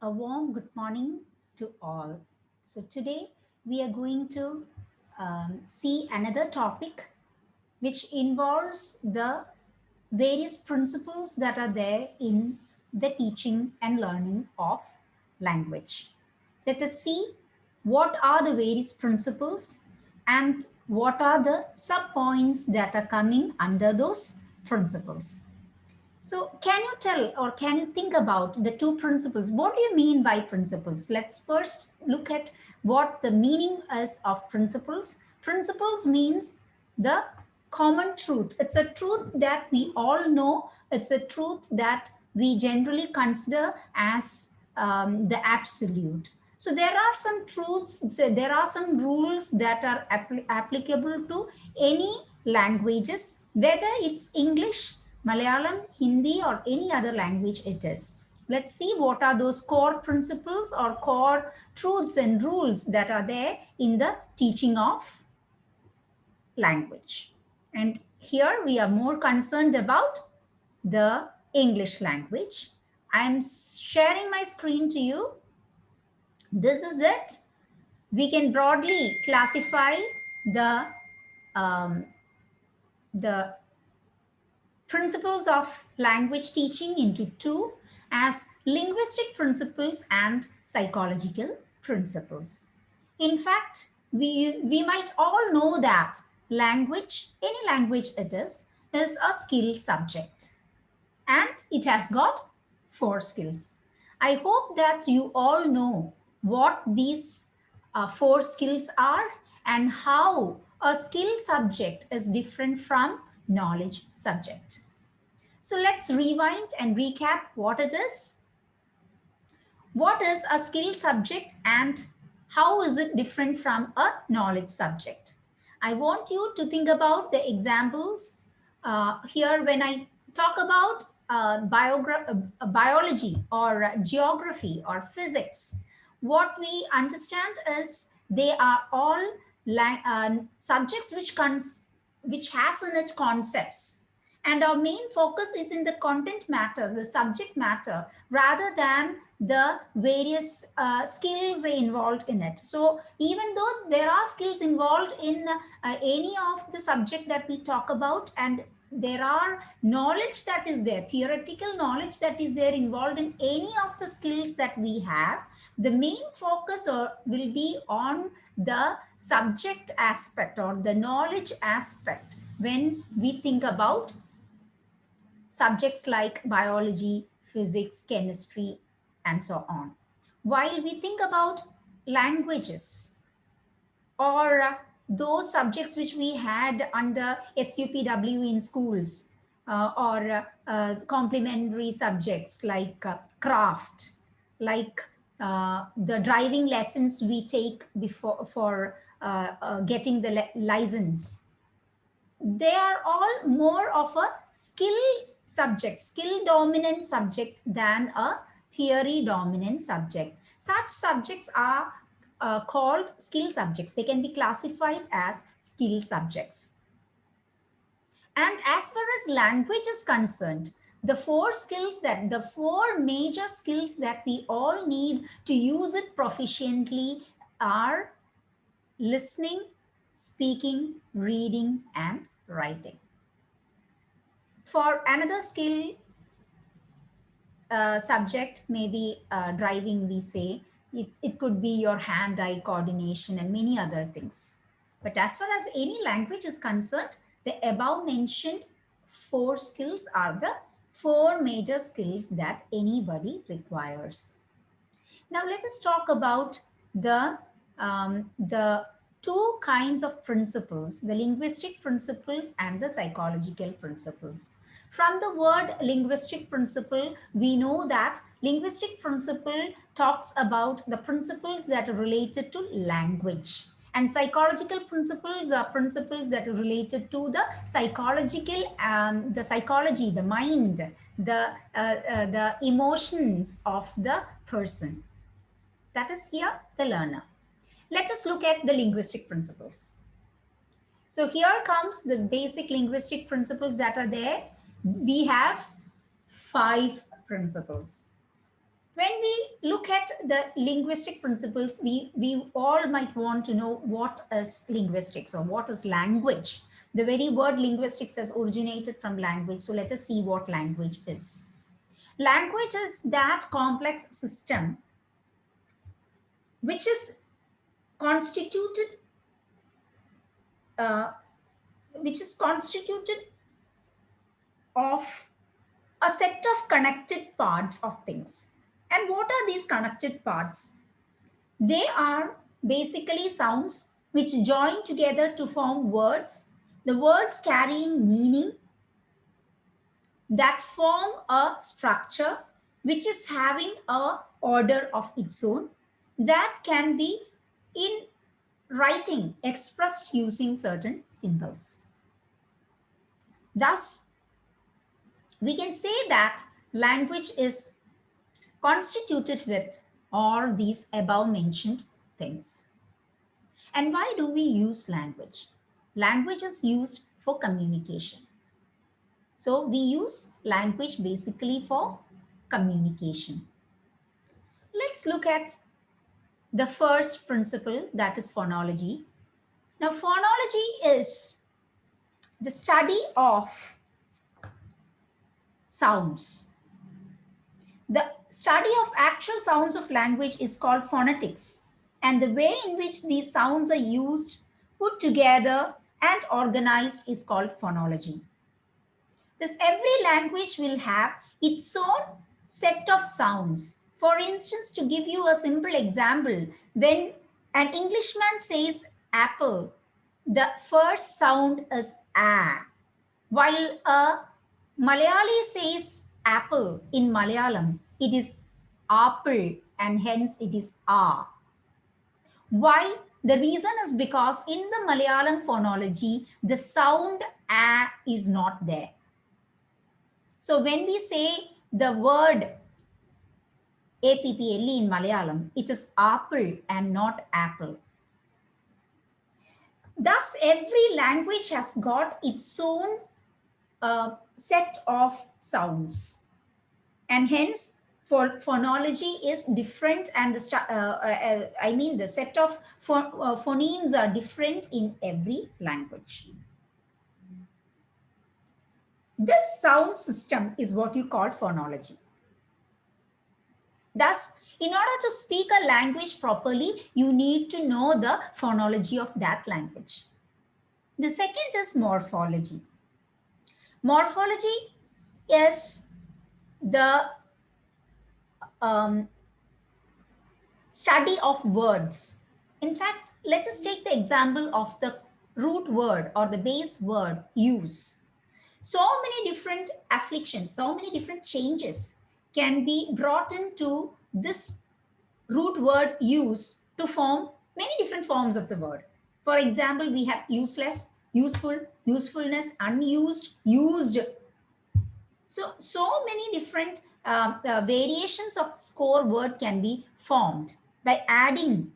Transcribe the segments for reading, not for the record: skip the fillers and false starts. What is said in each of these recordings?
A warm good morning to all. So, today we are going to see another topic which involves the various principles that are there in the teaching and learning of language. Let us see what are the various principles and what are the sub points that are coming under those principles. So, can you tell or can you think about the two principles? What do you mean by principles? Let's first look at what the meaning is of principles. Principles means the common truth. It's a truth that we all know, it's a truth that we generally consider as the absolute. So, there are some truths, so there are some rules that are applicable to any languages, whether it's English, Malayalam, Hindi, or any other language it is. Let's see what are those core principles or core truths and rules that are there in the teaching of language. And here we are more concerned about the English language. I'm sharing my screen to you. This is it. We can broadly classify the um, the principles of language teaching into two, as linguistic principles and psychological principles. In fact, we might all know that language, any language it is a skill subject, and it has got four skills. I hope that you all know what these four skills are and how a skill subject is different from knowledge subject. So let's rewind and recap what it is. What is a skill subject and how is it different from a knowledge subject? I want you to think about the examples here when I talk about biology or geography or physics. What we understand is they are all subjects which has in it concepts, and our main focus is in the content matters, the subject matter, rather than the various skills involved in it. So even though there are skills involved in any of the subject that we talk about, and there are knowledge that is there, theoretical knowledge that is there involved in any of the skills that we have, the main focus will be on the subject aspect or the knowledge aspect when we think about subjects like biology, physics, chemistry, and so on. While we think about languages or those subjects which we had under SUPW in schools, or complementary subjects like craft, like the driving lessons we take before for getting the license, they are all more of a skill subject, skill dominant subject than a theory dominant subject. Such subjects are called skill subjects. They can be classified as skill subjects. And as far as language is concerned, the four major skills that we all need to use it proficiently are listening, speaking, reading, and writing. For another skill subject, maybe driving, we say, it could be your hand-eye coordination and many other things. But as far as any language is concerned, the above mentioned four skills are the four major skills that anybody requires. Now let us talk about the two kinds of principles, the linguistic principles and the psychological principles. From the word linguistic principle, we know that linguistic principle talks about the principles that are related to language. And psychological principles are principles that are related to the psychological, the psychology, the mind, the emotions of the person. That is here the learner. Let us look at the linguistic principles. So here comes the basic linguistic principles that are there. We have five principles. When we look at the linguistic principles, we all might want to know what is linguistics or what is language. The very word linguistics has originated from language. So let us see what language is. Language is that complex system which is constituted uh, which is constituted of a set of connected parts of things. And what are these connected parts? They are basically sounds which join together to form words, the words carrying meaning that form a structure which is having a order of its own that can be in writing expressed using certain symbols. Thus, we can say that language is constituted with all these above mentioned things. And why do we use language? Language is used for communication. So we use language basically for communication. Let's look at the first principle, that is phonology. Now, phonology is the study of sounds. The study of actual sounds of language is called phonetics, and the way in which these sounds are used, put together, and organized is called phonology. This every language will have its own set of sounds. For instance, to give you a simple example, when an Englishman says apple, the first sound is a, while a Malayali says apple in Malayalam, it is apple and hence it is a. Why? The reason is because in the Malayalam phonology, the sound a is not there. So when we say the word apple in Malayalam, it is apple and not apple. Thus, every language has got its own set of sounds, and hence phonology is different, and the the set of phonemes are different in every language. This sound system is what you call phonology. Thus, in order to speak a language properly, you need to know the phonology of that language. The second is morphology. Morphology is the study of words. In fact, let us take the example of the root word or the base word use. So many different afflictions, so many different changes can be brought into this root word use to form many different forms of the word. For example, we have useless, useful, usefulness, unused, used. So many different variations of the core word can be formed by adding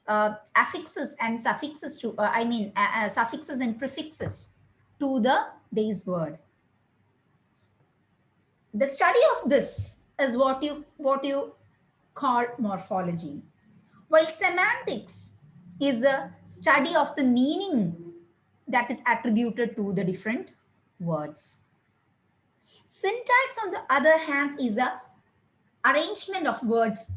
affixes and suffixes to, suffixes and prefixes to the base word. The study of this is what you call morphology, while semantics is a study of the meaning that is attributed to the different words. Syntax, on the other hand, is a arrangement of words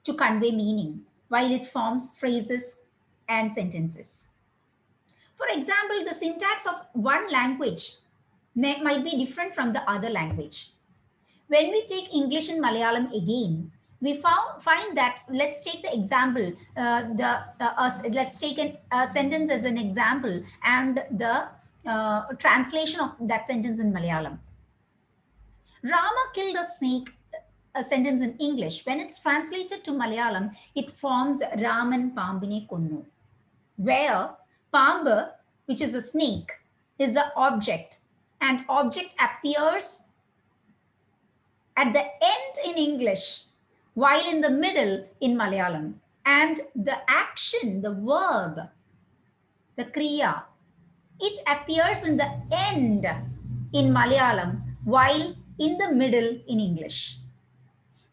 to convey meaning, while it forms phrases and sentences. For example, the syntax of one language might be different from the other language. When we take English and Malayalam again, we find that, let's take the example, let's take a sentence as an example and the translation of that sentence in Malayalam. Rama killed a snake, a sentence in English. When it's translated to Malayalam, it forms Raman Pambine Konnu, where Pamba, which is a snake, is the object, and object appears at the end in English, while in the middle in Malayalam. And the action, the verb, the kriya, it appears in the end in Malayalam, while in the middle in English.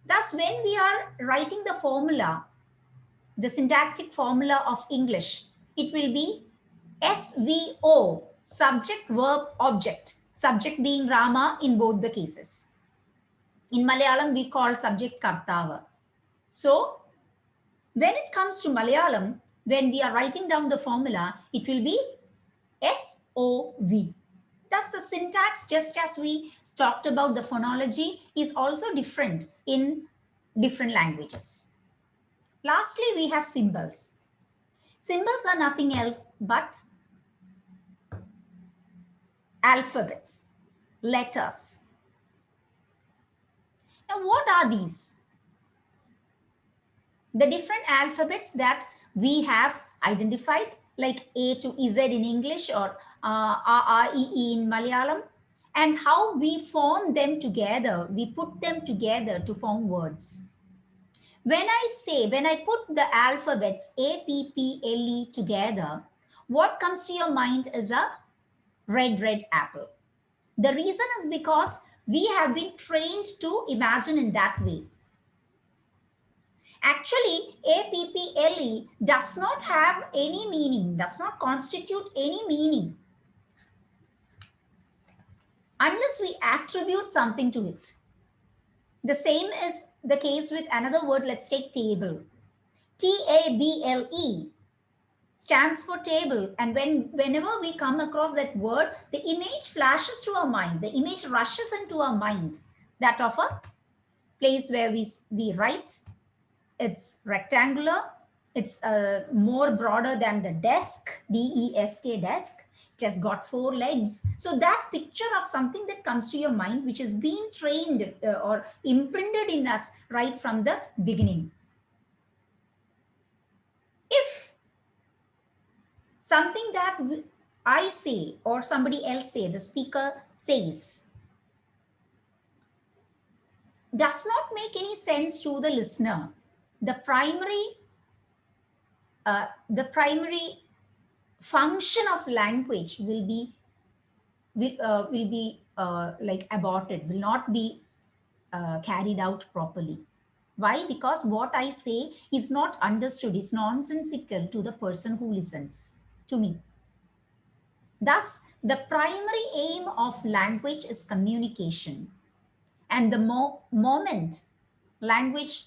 Thus, when we are writing the formula, the syntactic formula of English, it will be SVO, subject, verb, object. Subject being Rama in both the cases. In Malayalam, we call subject Kartava. So, when it comes to Malayalam, when we are writing down the formula, it will be SOV. Thus, the syntax, just as we talked about the phonology, is also different in different languages. Lastly, we have symbols. Symbols are nothing else but alphabets, letters. Now, what are these? The different alphabets that we have identified, like A to Z in English or R, E, E in Malayalam, and how we form them together, we put them together to form words. When I put the alphabets A, P, P, L, E together, what comes to your mind is a red apple. The reason is because we have been trained to imagine in that way. Actually, APPLE does not have any meaning, does not constitute any meaning unless we attribute something to it. The same is the case with another word. Let's take table. TABLE stands for table, and whenever we come across that word, the image flashes to our mind, the image rushes into our mind, that of a place where we write. It's rectangular, it's more broader than the desk, DESK, desk. It has got 4 legs. So that picture of something that comes to your mind, which is being trained or imprinted in us right from the beginning. If something that I say or somebody else say, the speaker says, does not make any sense to the listener, the primary function of language will be like aborted, will not be carried out properly. Why? Because what I say is not understood, is nonsensical to the person who listens to me. Thus, the primary aim of language is communication. And the moment language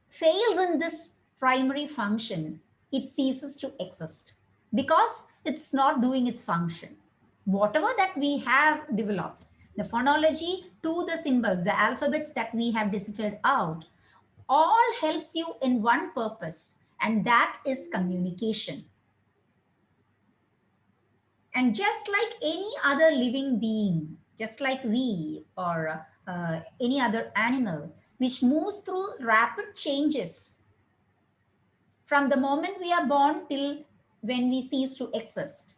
fails in this primary function, it ceases to exist because it's not doing its function. Whatever that we have developed, the phonology to the symbols, the alphabets that we have deciphered out, all helps you in one purpose, and that is communication. And just like any other living being, just like we or any other animal, which moves through rapid changes from the moment we are born till when we cease to exist.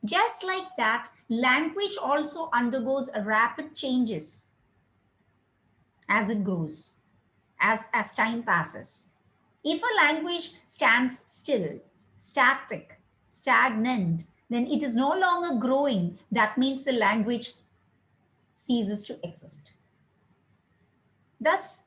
Just like that, language also undergoes a rapid changes as it grows, as time passes. If a language stands still, static, stagnant, then it is no longer growing. That means the language ceases to exist. Thus,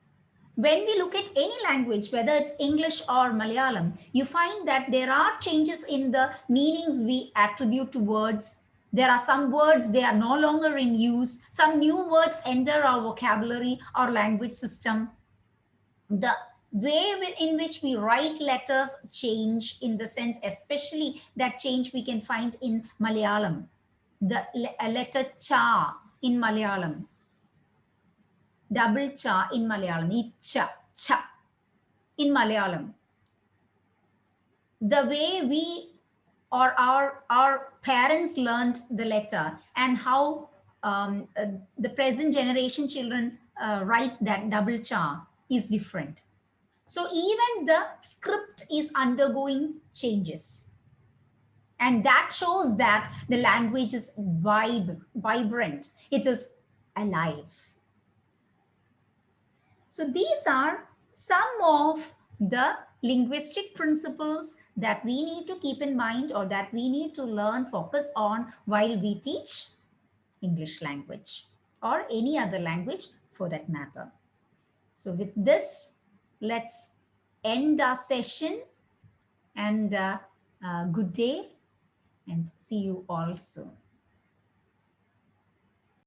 when we look at any language, whether it's English or Malayalam, you find that there are changes in the meanings we attribute to words. There are some words, they are no longer in use. Some new words enter our vocabulary, our language system. The way in which we write letters change, in the sense, especially that change we can find in Malayalam. The letter cha in Malayalam, double cha in Malayalam, icha, cha in Malayalam. The way we or our parents learned the letter, and how the present generation children write that double cha is different. So even the script is undergoing changes. And that shows that the language is vibrant. It is alive. So these are some of the linguistic principles that we need to keep in mind, or that we need to learn, focus on while we teach English language or any other language for that matter. So with this, let's end our session, and good day, and see you all soon.